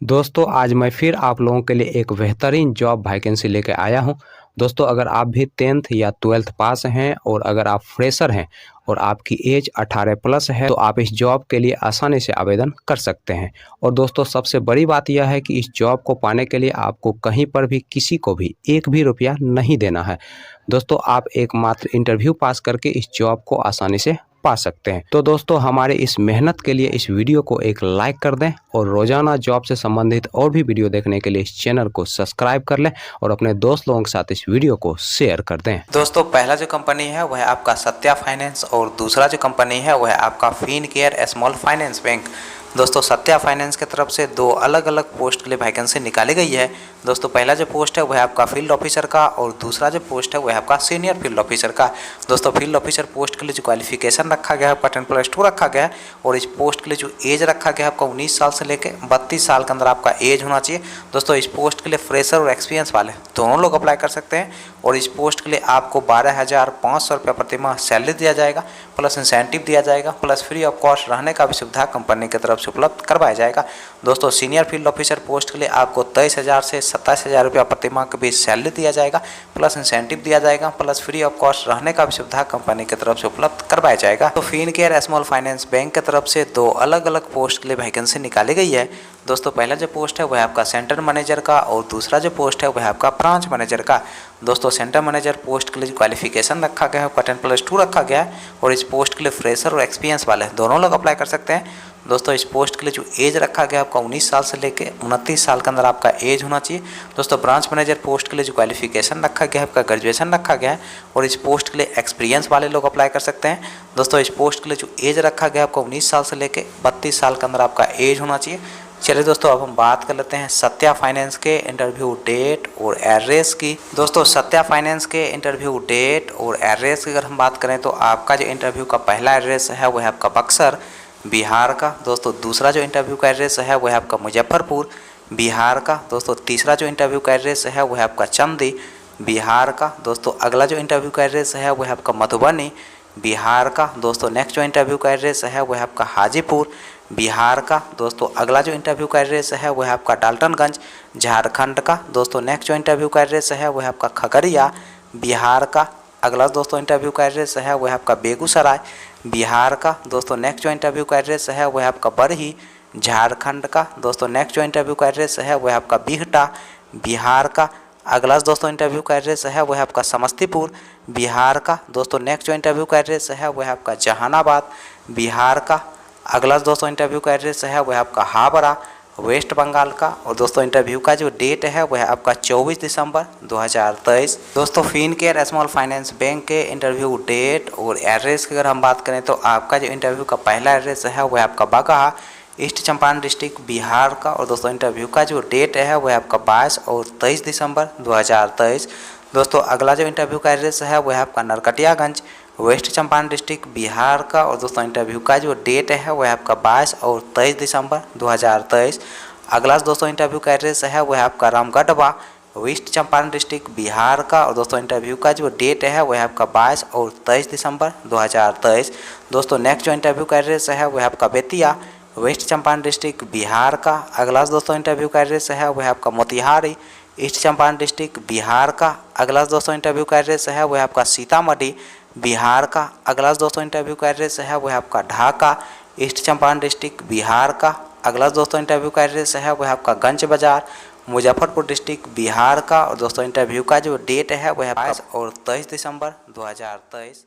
दोस्तों आज मैं फिर आप लोगों के लिए एक बेहतरीन जॉब वैकेंसी लेके आया हूं। दोस्तों अगर आप भी 10th या 12th पास हैं और अगर आप फ्रेशर हैं और आपकी एज 18 प्लस है तो आप इस जॉब के लिए आसानी से आवेदन कर सकते हैं। और दोस्तों सबसे बड़ी बात यह है कि इस जॉब को पाने के लिए आपको कहीं पर भी किसी को भी एक भी रुपया नहीं देना है। दोस्तों आप एकमात्र इंटरव्यू पास करके इस जॉब को आसानी से पा सकते हैं। तो दोस्तों हमारे इस मेहनत के लिए इस वीडियो को एक लाइक कर दें और रोजाना जॉब से संबंधित और भी वीडियो देखने के लिए इस चैनल को सब्सक्राइब कर लें और अपने दोस्त लोगों के साथ इस वीडियो को शेयर कर दें। दोस्तों पहला जो कंपनी है वह आपका सत्या फाइनेंस और दूसरा जो कंपनी है वह आपका फिनकेयर स्मॉल फाइनेंस बैंक। दोस्तों सत्या फाइनेंस की तरफ से दो अलग अलग पोस्ट के लिए वैकेंसी निकाली गई है। दोस्तों पहला जो पोस्ट है वह आपका फील्ड ऑफिसर का और दूसरा जो पोस्ट है वह आपका सीनियर फील्ड ऑफिसर का। दोस्तों फील्ड ऑफिसर पोस्ट के लिए जो क्वालिफिकेशन रखा गया है आपका 10+2 रखा गया है और इस पोस्ट के लिए जो एज रखा गया है आपका 19 साल से लेकर 32 साल के अंदर आपका एज होना चाहिए। दोस्तों इस पोस्ट के लिए फ्रेशर और एक्सपीरियंस वाले दोनों लोग अप्लाई कर सकते हैं और इस पोस्ट के लिए आपको 12,500 रुपये प्रति माह सैलरी दिया जाएगा, प्लस इंसेंटिव दिया जाएगा, प्लस फ्री ऑफ कॉस्ट रहने का भी सुविधा कंपनी की तरफ से उपलब्ध करवाया जाएगा। दोस्तों सीनियर फील्ड ऑफिसर पोस्ट के लिए आपको 23,000 से 27,000 रुपये प्रति माह के बीच सैलरी दिया जाएगा, प्लस इंसेंटिव दिया जाएगा, प्लस फ्री ऑफ कॉस्ट रहने का भी सुविधा कंपनी की तरफ से उपलब्ध करवाया जाएगा। तो फिनकेयर स्मॉल फाइनेंस बैंक की तरफ से दो अलग अलग पोस्ट के लिए वैकेंसी निकाली गई है। दोस्तों पहला जो पोस्ट है वह आपका सेंटर मैनेजर का और दूसरा जो पोस्ट है वह आपका ब्रांच मैनेजर का। दोस्तों सेंटर मैनेजर पोस्ट के लिए क्वालिफिकेशन रखा गया है आपका 10+2 रखा गया है और इस पोस्ट के लिए फ्रेशर और एक्सपीरियंस वाले दोनों लोग अप्लाई कर सकते हैं। दोस्तों इस पोस्ट के लिए जो एज रखा गया आपका 19 साल से लेकर 29 साल के अंदर आपका एज होना चाहिए। दोस्तों ब्रांच मैनेजर पोस्ट के लिए जो क्वालिफिकेशन रखा गया है आपका ग्रेजुएशन रखा गया है और इस पोस्ट के लिए एक्सपीरियंस वाले लोग अप्लाई कर सकते हैं। दोस्तों इस पोस्ट के लिए जो एज रखा गया आपका 19 साल से लेकर 32 साल के अंदर आपका एज होना चाहिए। चलिए दोस्तों अब हम बात कर लेते हैं सत्या फाइनेंस के इंटरव्यू डेट और एड्रेस की। दोस्तों सत्या फाइनेंस के इंटरव्यू डेट और एड्रेस की अगर हम बात करें तो आपका जो इंटरव्यू का पहला एड्रेस है वह आपका बक्सर बिहार का। दोस्तों दूसरा जो इंटरव्यू का एड्रेस है वह आपका मुजफ्फरपुर बिहार का। दोस्तों तीसरा जो इंटरव्यू का एड्रेस है वह आपका चंदी बिहार का। दोस्तों अगला जो इंटरव्यू का एड्रेस है वह आपका मधुबनी बिहार का। दोस्तों नेक्स्ट जो इंटरव्यू का एड्रेस है वह आपका हाजीपुर बिहार का। दोस्तों अगला जो इंटरव्यू का एड्रेस है वह आपका डाल्टनगंज झारखंड का। दोस्तों नेक्स्ट जो इंटरव्यू का एड्रेस है वह आपका खगड़िया बिहार का। अगला दोस्तों इंटरव्यू का एड्रेस है वह आपका बेगूसराय बिहार का। दोस्तों नेक्स्ट जो इंटरव्यू का एड्रेस है वह आपका बरही झारखंड का। दोस्तों नेक्स्ट जो इंटरव्यू का एड्रेस है वह आपका बिहटा बिहार का। अगला दोस्तों इंटरव्यू का एड्रेस है वह आपका समस्तीपुर बिहार का। दोस्तों नेक्स्ट जो इंटरव्यू का एड्रेस है वह आपका जहानाबाद बिहार का। अगला दोस्तों इंटरव्यू का एड्रेस है वह आपका हावड़ा वेस्ट बंगाल का। और दोस्तों इंटरव्यू का जो डेट है वह आपका 24 दिसंबर 2023। दोस्तों फिनकेयर स्मॉल फाइनेंस बैंक के इंटरव्यू डेट और एड्रेस की अगर हम बात करें तो आपका जो इंटरव्यू का पहला एड्रेस है वह आपका बगहा ईस्ट चंपारण डिस्ट्रिक्ट बिहार का। और दोस्तों इंटरव्यू का जो डेट है वह आपका 22 और 23 दिसंबर 2023। दोस्तों अगला जो इंटरव्यू का एड्रेस है वह आपका नरकटियागंज वेस्ट चंपारण डिस्ट्रिक्ट बिहार का। और दोस्तों इंटरव्यू का जो डेट है वह आपका 22 और 23 दिसंबर 2023। अगला दोस्तों इंटरव्यू का एड्रेस है वह आपका रामगढ़वा वेस्ट चंपारण डिस्ट्रिक्ट बिहार का। और दोस्तों इंटरव्यू का जो डेट है वह आपका 22 और 23 दिसंबर 2023। दोस्तों नेक्स्ट जो इंटरव्यू का एड्रेस है वह आपका बेतिया वेस्ट चंपारण डिस्ट्रिक्ट बिहार का। अगला दोस्तों इंटरव्यू का एड्रेस है वह आपका मोतिहारी ईस्ट चंपारण डिस्ट्रिक्ट बिहार का। अगला दोस्तों इंटरव्यू का एड्रेस है वह आपका सीतामढ़ी बिहार का। अगला दोस्तों इंटरव्यू का एड्रेस है वह आपका ढाका ईस्ट चंपारण डिस्ट्रिक्ट बिहार का। अगला दोस्तों इंटरव्यू का एड्रेस है वह आपका गंज बाजार मुजफ्फरपुर डिस्ट्रिक्ट बिहार का। और दोस्तों इंटरव्यू का जो डेट है वह 22 और 23 दिसंबर 2023।